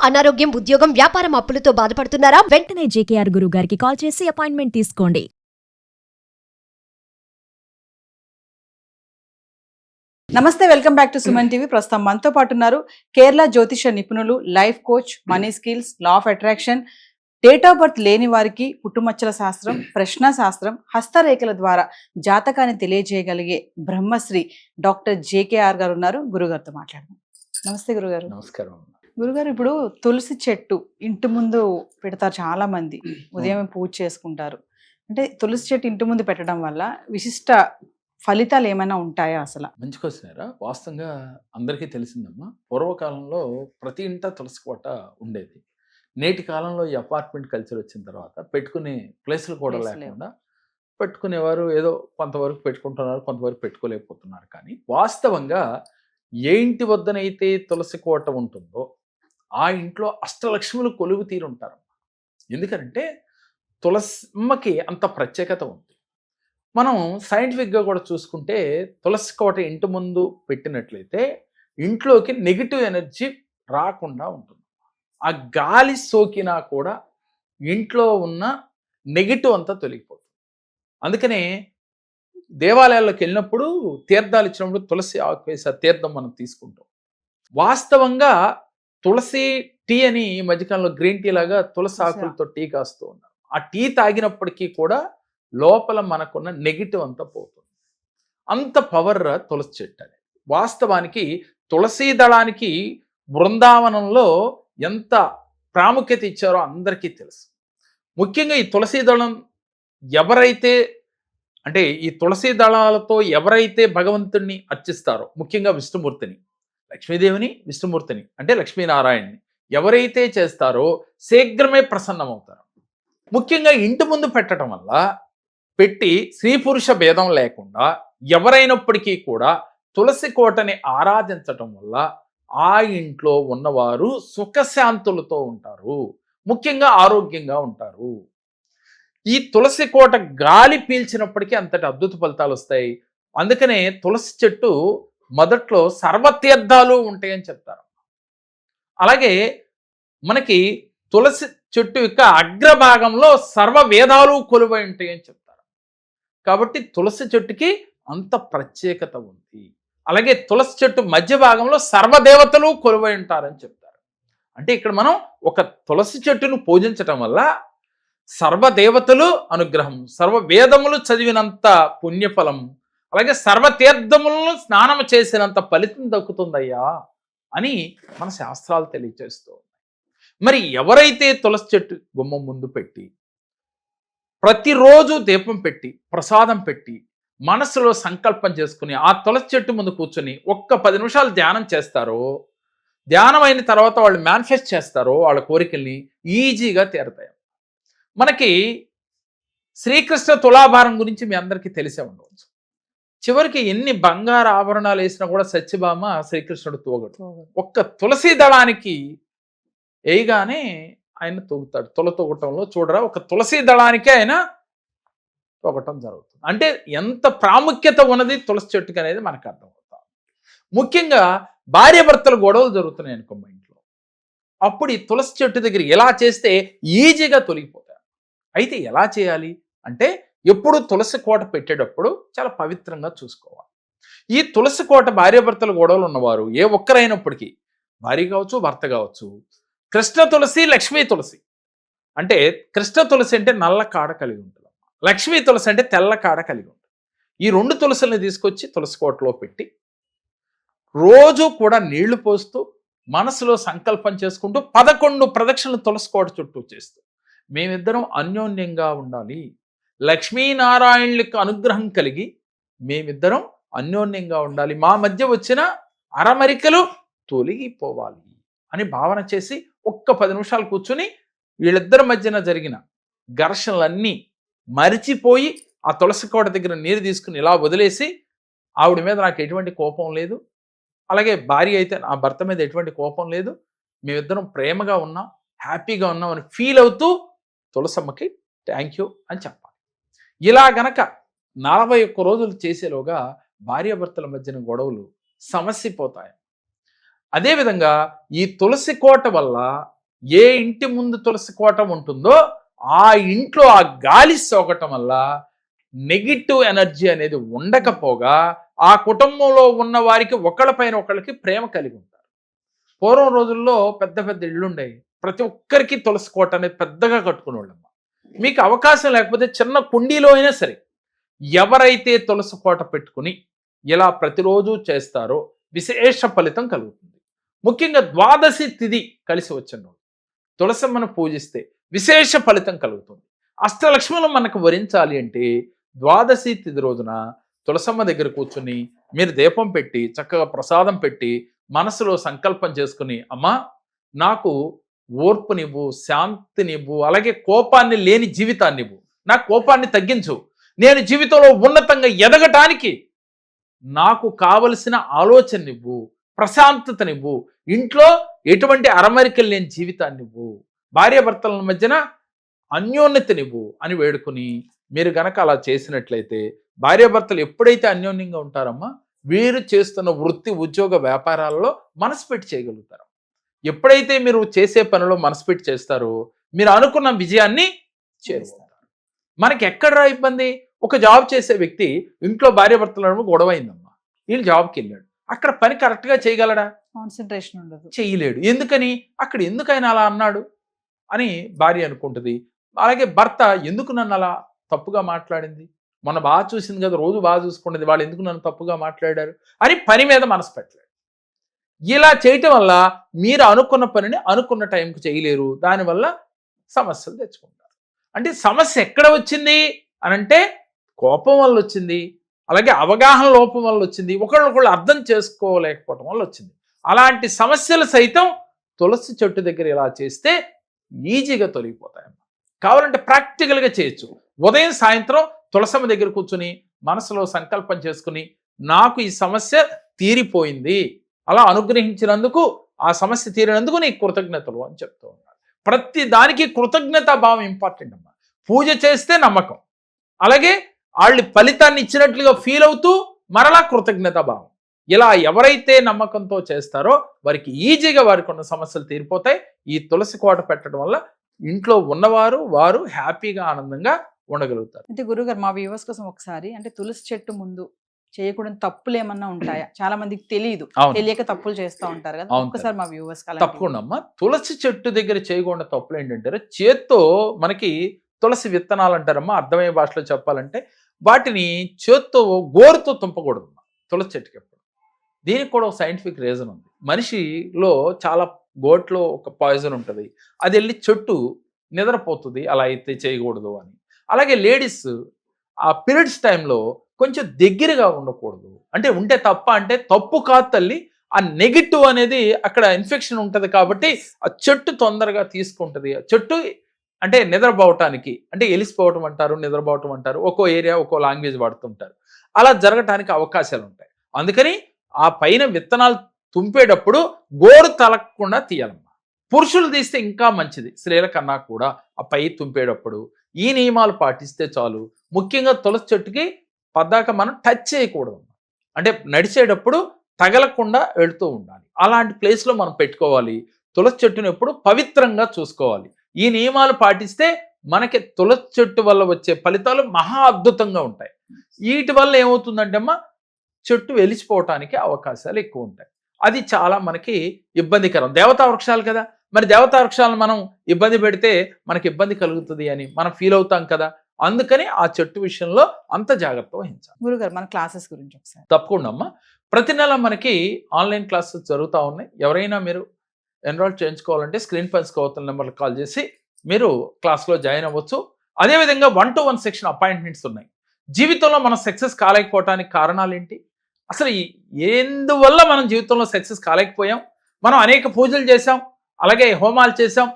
అనారోగ్యం, ఉద్యోగం, వ్యాపారం అప్పులతో బాధపడుతున్నారా? వెంటనే జేకేఆర్ గురువు గారికి కాల్ చేసి అపాయింట్మెంట్ తీసుకోండి. నమస్తే, welcome back to Suman TV. ప్రస్తుతం మనతో పాటు ఉన్నారు కేరళ జ్యోతిష నిపుణులు, life coach, money skills, law of attraction, date of birth లేని వారికి పుట్టుమచ్చల శాస్త్రం, ప్రశ్న శాస్త్రం, హస్తరేఖల ద్వారా జాతకాన్ని తెలియజేయగలిగే బ్రహ్మశ్రీ డాక్టర్ జేకేఆర్ గారు ఉన్నారు. గురుగారితో మాట్లాడదాం. నమస్తే గురుగారు. నమస్కారం. గురుగారు, ఇప్పుడు తులసి చెట్టు ఇంటి ముందు పెడతారు చాలా మంది, ఉదయం పూజ చేసుకుంటారు. అంటే తులసి చెట్టు ఇంటి ముందు పెట్టడం వల్ల విశిష్ట ఫలితాలు ఏమైనా ఉంటాయా? అసలు మంచి క్వశ్చన్. వాస్తవంగా అందరికీ తెలిసిందమ్మా, పూర్వకాలంలో ప్రతి ఇంట తులసి కోట ఉండేది. నేటి కాలంలో ఈ అపార్ట్మెంట్ కల్చర్ వచ్చిన తర్వాత పెట్టుకునే ప్లేసులు కూడా లేకుండా పెట్టుకునేవారు. ఏదో కొంతవరకు పెట్టుకుంటున్నారు, కొంతవరకు పెట్టుకోలేకపోతున్నారు. కానీ వాస్తవంగా ఏ ఇంటి వద్దనైతే తులసి కోట ఉంటుందో ఆ ఇంట్లో అష్టలక్ష్ములు కొలువు తీరుంటారు. ఎందుకంటే తులసిమ్మకి అంత ప్రత్యేకత ఉంది. మనం సైంటిఫిక్గా కూడా చూసుకుంటే తులసి కోట ఇంటి ముందు పెట్టినట్లయితే ఇంట్లోకి నెగిటివ్ ఎనర్జీ రాకుండా ఉంటుంది. ఆ గాలి సోకినా కూడా ఇంట్లో ఉన్న నెగిటివ్ అంతా తొలగిపోతుంది. అందుకనే దేవాలయాల్లోకి వెళ్ళినప్పుడు తీర్థాలు ఇచ్చినప్పుడు తులసి ఆకు వేసి తీర్థం మనం తీసుకుంటాం. వాస్తవంగా తులసి టీ అని ఈ మధ్యకాలంలో గ్రీన్ టీ లాగా తులసి ఆకులతో టీ కాస్తూ ఉన్నారు. ఆ టీ తాగినప్పటికీ కూడా లోపల మనకున్న నెగిటివ్ అంతా పోతుంది. అంత పవర్ తులసి చెట్టు అది. వాస్తవానికి తులసీ దళానికి బృందావనంలో ఎంత ప్రాముఖ్యత ఇచ్చారో అందరికీ తెలుసు. ముఖ్యంగా ఈ తులసీ దళం ఎవరైతే అంటే ఈ తులసీ దళాలతో ఎవరైతే భగవంతుడిని అర్చిస్తారో, ముఖ్యంగా విష్ణుమూర్తిని, లక్ష్మీదేవిని, విష్ణుమూర్తిని అంటే లక్ష్మీనారాయణని ఎవరైతే చేస్తారో శీఘ్రమే ప్రసన్నమవుతారు. ముఖ్యంగా ఇంటి ముందు పెట్టడం వల్ల పెట్టి స్త్రీ పురుష భేదం లేకుండా ఎవరైనప్పటికీ కూడా తులసి కోటని ఆరాధించటం వల్ల ఆ ఇంట్లో ఉన్నవారు సుఖశాంతులతో ఉంటారు, ముఖ్యంగా ఆరోగ్యంగా ఉంటారు. ఈ తులసి కోట గాలి పీల్చినప్పటికీ అంతటి అద్భుత ఫలితాలు వస్తాయి. అందుకనే తులసి చెట్టు మొదట్లో సర్వతీర్థాలు ఉంటాయని చెప్తారు. అలాగే మనకి తులసి చెట్టు యొక్క అగ్రభాగంలో సర్వ వేదాలు కొలువై ఉంటాయని చెప్తారు. కాబట్టి తులసి చెట్టుకి అంత ప్రత్యేకత ఉంది. అలాగే తులసి చెట్టు మధ్య భాగంలో సర్వదేవతలు కొలువై ఉంటారని చెప్తారు. అంటే ఇక్కడ మనం ఒక తులసి చెట్టును పూజించటం వల్ల సర్వదేవతలు అనుగ్రహం, సర్వ వేదములు చదివినంత పుణ్యఫలం, అలాగే సర్వతీర్థములను స్నానం చేసినంత ఫలితం దక్కుతుందయ్యా అని మన శాస్త్రాలు తెలియజేస్తూ ఉన్నాయి. మరి ఎవరైతే తులసి చెట్టు గుమ్మం ముందు పెట్టి ప్రతిరోజు దీపం పెట్టి ప్రసాదం పెట్టి మనసులో సంకల్పం చేసుకుని ఆ తులసి చెట్టు ముందు కూర్చొని ఒక్క 10 నిమిషాలు ధ్యానం చేస్తారో, ధ్యానం అయిన తర్వాత వాళ్ళు మేనిఫెస్ట్ చేస్తారో వాళ్ళ కోరికల్ని ఈజీగా తీరతాయి. మనకి శ్రీకృష్ణ తులాభారం గురించి మీ అందరికీ తెలిసే ఉండవచ్చు. చివరికి ఎన్ని బంగారు ఆభరణాలు వేసినా కూడా సత్యభామ శ్రీకృష్ణుడు తూగడు. ఒక్క తులసి దళానికి వేయగానే ఆయన తూగుతాడు. తూగటంలో చూడరా, ఒక తులసి దళానికి ఆయన తూగటం జరుగుతుంది. అంటే ఎంత ప్రాముఖ్యత ఉన్నది తులసి చెట్టుకి అనేది మనకు అర్థమవుతాం. ముఖ్యంగా భార్యాభర్తల గొడవలు జరుగుతున్నాయి అనుకో మా ఇంట్లో, అప్పుడు ఈ తులసి చెట్టు దగ్గర ఎలా చేస్తే ఈజీగా తొలగిపోతాయి. అయితే ఎలా చేయాలి అంటే ఎప్పుడు తులసి కోట పెట్టేటప్పుడు చాలా పవిత్రంగా చూసుకోవాలి. ఈ తులసి కోట భార్యాభర్తల గొడవలు ఉన్నవారు ఏ ఒక్కరైనప్పటికీ, భార్య కావచ్చు, భర్త కావచ్చు, కృష్ణ తులసి, లక్ష్మీ తులసి. అంటే కృష్ణ తులసి అంటే నల్ల కాడ కలిగి ఉంటుంది, లక్ష్మీ తులసి అంటే తెల్ల కాడ కలిగి ఉంటుంది. ఈ 2 తులసిని తీసుకొచ్చి తులసి కోటలో పెట్టి రోజు కూడా నీళ్లు పోస్తూ మనసులో సంకల్పం చేసుకుంటూ 11 ప్రదక్షిణలు తులసి కోట చుట్టూ చేస్తూ మేమిద్దరం అన్యోన్యంగా ఉండాలి, లక్ష్మీనారాయణులకు అనుగ్రహం కలిగి మేమిద్దరం అన్యోన్యంగా ఉండాలి, మా మధ్య వచ్చిన అరమరికలు తొలగిపోవాలి అని భావన చేసి ఒక్క 10 నిమిషాలు కూర్చుని వీళ్ళిద్దరి మధ్యన జరిగిన ఘర్షణలన్నీ మరిచిపోయి ఆ తులసి కోట దగ్గర నీరు తీసుకుని ఇలా వదిలేసి, ఆవిడ మీద నాకు ఎటువంటి కోపం లేదు, అలాగే భార్య అయితే నా భర్త మీద ఎటువంటి కోపం లేదు, మేమిద్దరం ప్రేమగా ఉన్నాం, హ్యాపీగా ఉన్నాం అని ఫీల్ అవుతూ తులసమ్మకి థ్యాంక్ యూ అని చెప్పాలి. ఇలా గనక 41 రోజులు చేసేలోగా భార్యాభర్తల మధ్యన గొడవలు సమస్యపోతాయి. అదేవిధంగా ఈ తులసి కోట వల్ల ఏ ఇంటి ముందు తులసి కోట ఉంటుందో ఆ ఇంట్లో ఆ గాలి సోకటం వల్ల నెగిటివ్ ఎనర్జీ అనేది ఉండకపోగా ఆ కుటుంబంలో ఉన్న వారికి ఒకళ్ళపైన ఒకళ్ళకి ప్రేమ కలిగి ఉంటారు. పూర్వం రోజుల్లో పెద్ద పెద్ద ఇళ్ళుండేవి, ప్రతి ఒక్కరికి తులసి కోట అనేది పెద్దగా కట్టుకునేవాళ్ళమ్మ. మీకు అవకాశం లేకపోతే చిన్న కుండీలో అయినా సరే ఎవరైతే తులసి కోట పెట్టుకుని ఇలా ప్రతిరోజు చేస్తారో విశేష ఫలితం కలుగుతుంది. ముఖ్యంగా ద్వాదశి తిథి కలిసి వచ్చిన రోజు తులసమ్మను పూజిస్తే విశేష ఫలితం కలుగుతుంది. అష్టలక్ష్ములు మనకు వరించాలి అంటే ద్వాదశి తిథి రోజున తులసమ్మ దగ్గర కూర్చుని మీరు దీపం పెట్టి చక్కగా ప్రసాదం పెట్టి మనసులో సంకల్పం చేసుకుని, అమ్మా నాకు ఓర్పునివ్వు, శాంతినివ్వు, అలాగే కోపాన్ని లేని జీవితాన్నివ్వు, నా కోపాన్ని తగ్గించు, నేను జీవితంలో ఉన్నతంగా ఎదగటానికి నాకు కావలసిన ఆలోచననివ్వు, ప్రశాంతతనివ్వు, ఇంట్లో ఎటువంటి అరమరికలు లేని జీవితాన్నివ్వు, భార్యాభర్తల మధ్యన అన్యోన్యతనివ్వు అని వేడుకుని మీరు గనక అలా చేసినట్లయితే భార్యాభర్తలు ఎప్పుడైతే అన్యోన్యంగా ఉంటారమ్మా వీరు చేస్తున్న వృత్తి ఉద్యోగ వ్యాపారాలలో మనసు పెట్టి చేయగలుగుతారు. ఎప్పుడైతే మీరు చేసే పనిలో మనసు పెట్టి చేస్తారో మీరు అనుకున్న విజయాన్ని చేరుస్తారు. మనకి ఎక్కడరా ఇబ్బంది? ఒక జాబ్ చేసే వ్యక్తి ఇంట్లో భార్యాభర్తల గొడవ అయిందమ్మా, వీళ్ళు జాబ్కి వెళ్ళాడు, అక్కడ పని కరెక్ట్గా చేయగలడా? కాన్సన్ట్రేషన్ ఉండదు, చేయలేడు. ఎందుకని? అక్కడ ఎందుకైనా అలా అన్నాడు అని భార్య అనుకుంటుంది. అలాగే భర్త ఎందుకు నన్ను అలా తప్పుగా మాట్లాడింది, మొన్న బాగా చూసింది కదా, రోజు బాగా చూసుకున్నది, వాళ్ళు ఎందుకు నన్ను తప్పుగా మాట్లాడారు అని పని మీద మనసు పెట్టలేడు. ఇలా చేయటం వల్ల మీరు అనుకున్న పనిని అనుకున్న టైంకి చేయలేరు, దానివల్ల సమస్యలు తెచ్చుకుంటారు. అంటే సమస్య ఎక్కడ వచ్చింది అనంటే కోపం వల్ల వచ్చింది, అలాగే అవగాహన లోపం వల్ల వచ్చింది, ఒకళ్ళొకళ్ళు అర్థం చేసుకోలేకపోవడం వల్ల వచ్చింది. అలాంటి సమస్యలు సైతం తులసి చెట్టు దగ్గర ఇలా చేస్తే ఈజీగా తొలగిపోతాయమ్మా. కావాలంటే ప్రాక్టికల్గా చేయొచ్చు. ఉదయం సాయంత్రం తులసమ్మ దగ్గర కూర్చుని మనసులో సంకల్పం చేసుకుని నాకు ఈ సమస్య తీరిపోయింది, అలా అనుగ్రహించినందుకు, ఆ సమస్య తీరినందుకు నీకు కృతజ్ఞతలు అని చెప్తూ ఉన్నాడు. ప్రతి దానికి కృతజ్ఞతా భావం ఇంపార్టెంట్ అమ్మా. పూజ చేస్తే నమ్మకం, అలాగే వాళ్ళు ఫలితాన్ని ఇచ్చినట్లుగా ఫీల్ అవుతూ మరలా కృతజ్ఞతా భావం. ఇలా ఎవరైతే నమ్మకంతో చేస్తారో వారికి ఈజీగా వారికి ఉన్న సమస్యలు తీరిపోతాయి. ఈ తులసి కోట పెట్టడం వల్ల ఇంట్లో ఉన్నవారు వారు హ్యాపీగా ఆనందంగా ఉండగలుగుతారు. అంటే గురుగారు మా వ్యూవర్స్ కోసం ఒకసారి, అంటే తులసి చెట్టు ముందు చేయకూడని తప్పులు ఏమన్నా ఉంటాయా? చాలా మందికి తెలియదు, తెలియక తప్పులు చేస్తూ ఉంటారు కదా, ఒక్కసారి మా వ్యూవర్స్ తప్పకుండా అమ్మా. తులసి చెట్టు దగ్గర చేయకుండా తప్పులు ఏంటంటే చేత్తో మనకి తులసి విత్తనాలు అంటారమ్మా, అర్థమయ్యే భాషలో చెప్పాలంటే వాటిని చేత్తో గోరుతో తుంపకూడదు తులసి చెట్టుకి ఎప్పుడు. దీనికి కూడా ఒక సైంటిఫిక్ రీజన్ ఉంది. మనిషిలో చాలా గోట్లో ఒక పాయిజన్ ఉంటుంది, అది వెళ్ళి చెట్టు నిద్రపోతుంది, అలా అయితే చేయకూడదు అని. అలాగే లేడీస్ ఆ పీరియడ్స్ టైంలో కొంచెం దగ్గరగా ఉండకూడదు. అంటే ఉంటే తప్ప అంటే తప్పు కాదు తల్లి, ఆ నెగిటివ్ అనేది అక్కడ ఇన్ఫెక్షన్ ఉంటుంది కాబట్టి ఆ చెట్టు తొందరగా తీసుకుంటుంది. ఆ చెట్టు అంటే నిద్రపోవటానికి, అంటే ఎలిసిపోవటం అంటారు, నిద్రపోవటం అంటారు, ఒక్కో ఏరియా ఒక్కో లాంగ్వేజ్ వాడుతుంటారు, అలా జరగటానికి అవకాశాలు ఉంటాయి. అందుకని ఆ పైన విత్తనాలు తుంపేటప్పుడు గోరు తలకుండా తీయాలమ్మా. పురుషులు తీస్తే ఇంకా మంచిది, స్త్రీల కన్నా కూడా ఆ పై తుంపేటప్పుడు ఈ నియమాలు పాటిస్తే చాలు. ముఖ్యంగా తులసి చెట్టుకి పద్దాక మనం టచ్ చేయకూడదు, అంటే నడిచేటప్పుడు తగలకుండా వెళుతూ ఉండాలి. అలాంటి ప్లేస్లో మనం పెట్టుకోవాలి. తులసి చెట్టును ఎప్పుడు పవిత్రంగా చూసుకోవాలి. ఈ నియమాలు పాటిస్తే మనకి తులసి చెట్టు వల్ల వచ్చే ఫలితాలు మహా అద్భుతంగా ఉంటాయి. వీటి వల్ల ఏమవుతుందంటే అమ్మా చెట్టు వెలిసిపోవటానికి అవకాశాలు ఎక్కువ ఉంటాయి. అది చాలా మనకి ఇబ్బందికరం. దేవతా వృక్షాలు కదా, మరి దేవతా వృక్షాలను మనం ఇబ్బంది పెడితే మనకి ఇబ్బంది కలుగుతుంది అని మనం ఫీల్ అవుతాం కదా. అందుకని ఆ చెట్టు విషయంలో అంత జాగ్రత్త వహించాలి. గురుగారు మన క్లాసెస్ గురించి ఒకసారి. తప్పకుండా అమ్మా. ప్రతి నెల మనకి ఆన్లైన్ క్లాసెస్ జరుగుతూ ఉన్నాయి. ఎవరైనా మీరు ఎన్రోల్ చేయించుకోవాలంటే స్క్రీన్ పైన స్కోవతల నెంబర్కి కాల్ చేసి మీరు క్లాస్లో జాయిన్ అవ్వచ్చు. అదేవిధంగా 1-to-1 సెక్షన్ అపాయింట్మెంట్స్ ఉన్నాయి. జీవితంలో మనం సక్సెస్ కాలేకపోవటానికి కారణాలు ఏంటి, అసలు ఎందువల్ల మనం జీవితంలో సక్సెస్ కాలేకపోయాం? మనం అనేక పూజలు చేసాం, అలాగే హోమాలు చేసాం,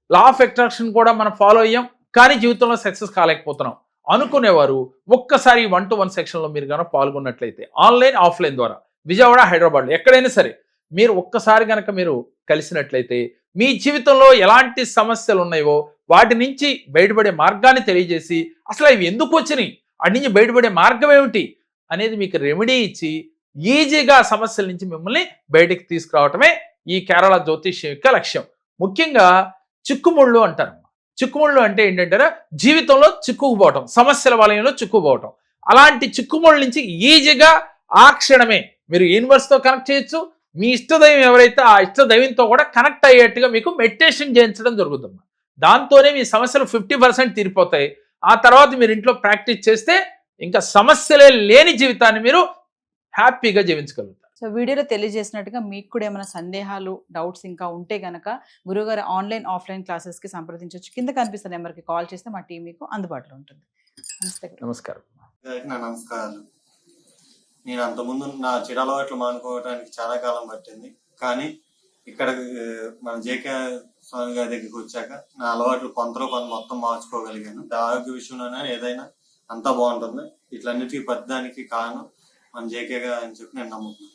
లా ఆఫ్ అట్రాక్షన్ కూడా మనం ఫాలో అయ్యాం, కానీ జీవితంలో సక్సెస్ కాలేకపోతున్నాం అనుకునేవారు ఒక్కసారి 1-to-1 సెక్షన్లో మీరు కనుక పాల్గొన్నట్లయితే ఆన్లైన్ ఆఫ్లైన్ ద్వారా విజయవాడ హైదరాబాద్లో ఎక్కడైనా సరే మీరు ఒక్కసారి కనుక మీరు కలిసినట్లయితే మీ జీవితంలో ఎలాంటి సమస్యలు ఉన్నాయో వాటి నుంచి బయటపడే మార్గాన్ని తెలియజేసి అసలు అవి ఎందుకు వచ్చినాయి, అటు నుంచి బయటపడే మార్గం ఏమిటి అనేది మీకు రెమెడీ ఇచ్చి ఈజీగా సమస్యల నుంచి మిమ్మల్ని బయటికి తీసుకురావటమే ఈ కేరళ జ్యోతిష్యం యొక్క లక్ష్యం. ముఖ్యంగా చిక్కుముళ్ళు అంటారు. చిక్కుముళ్ళు అంటే ఏంటంటే జీవితంలో చిక్కుకుపోవటం, సమస్యల వలయంలో చిక్కుకుపోవటం. అలాంటి చిక్కుముళ్ళ నుంచి ఈజీగా ఆ క్షణమే మీరు యూనివర్స్తో కనెక్ట్ చేయొచ్చు. మీ ఇష్టదైవం ఎవరైతే ఆ ఇష్టదైవంతో కూడా కనెక్ట్ అయ్యేట్టుగా మీకు మెడిటేషన్ చేయించడం జరుగుతుంది. దాంతోనే మీ సమస్యలు 50% తీరిపోతాయి. ఆ తర్వాత మీరు ఇంట్లో ప్రాక్టీస్ చేస్తే ఇంకా సమస్యలే లేని జీవితాన్ని మీరు హ్యాపీగా జీవించగలుగుతారు. సో వీడియోలో తెలియజేసినట్టుగా మీకు కూడా ఏమైనా సందేహాలు, డౌట్స్ ఇంకా ఉంటే గనక గురువుగారి ఆన్లైన్, ఆఫ్లైన్ క్లాసెస్కి సంప్రదించవచ్చు. కింద కనిపిస్తున్న నెంబర్కి కాల్ చేస్తే మా టీం మీకు అందుబాటులో ఉంటుంది. నమస్తే గురువు. నమస్కారం. నా నమస్కారాలు. నేను అంతకుముందు నా చెడు అలవాట్లు మానుకోవడానికి చాలా కాలం పట్టింది. కానీ ఇక్కడ మన జేకే స్వామి గారి దగ్గరికి వచ్చాక నా అలవాట్లు కొంతలో కొంత మొత్తం మార్చుకోగలిగాను. ఆరోగ్య విషయంలోనే ఏదైనా అంతా బాగుంటుంది. ఇట్లన్నిటికీ పెద్దదానికి కారణం మన జేకే గారు అని చెప్పి నేను నమ్ముతున్నాను.